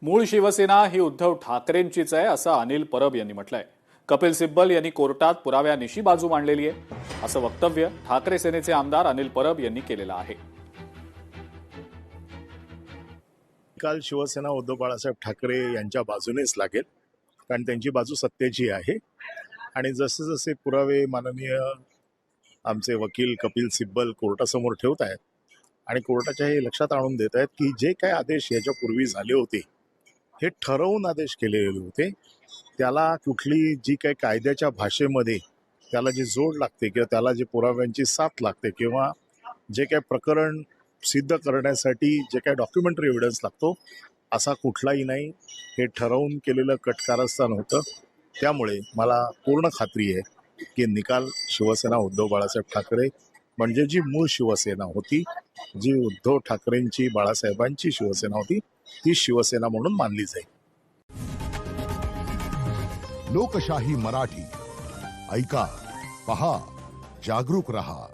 मूळ शिवसेना ही उद्धव ठाकरेंचीच आहे असं अनिल परब यांनी म्हटलंय. कपिल सिब्बल यांनी कोर्टात पुराव्यानिशी बाजू मांडलेली आहे असं वक्तव्य ठाकरे सेनेचे आमदार अनिल परब यांनी केलेलं आहे. काल शिवसेना उद्धव बाळासाहेब ठाकरे यांच्या बाजूनेच लागेल, कारण त्यांची बाजू सत्तेची आहे. आणि जसे जसे पुरावे माननीय आमचे वकील कपिल सिब्बल कोर्टासमोर ठेवत आहेत आणि कोर्टाच्या हे लक्षात आणून देत आहेत की जे काही आदेश याच्यापूर्वी झाले होते हे ठरवून आदेश केलेले होते, त्याला कुठली जी काही कायद्याच्या भाषेमध्ये त्याला जी जोड लागते किंवा त्याला जे पुराव्यांची साथ लागते किंवा जे काही प्रकरण सिद्ध करण्यासाठी जे काही डॉक्युमेंटरी एव्हिडन्स लागतो असा कुठलाही नाही. हे ठरवून केलेलं कटकारस्थान होतं. त्यामुळे मला पूर्ण खात्री आहे की निकाल शिवसेना उद्धव बाळासाहेब ठाकरे म्हणजे जी मूळ शिवसेना होती, जी उद्धव ठाकरेंची बाळासाहेबांची शिवसेना होती, ती शिवसेना म्हणून मानली जाईल. लोकशाही मराठी ऐका, पहा, जागरूक रहा.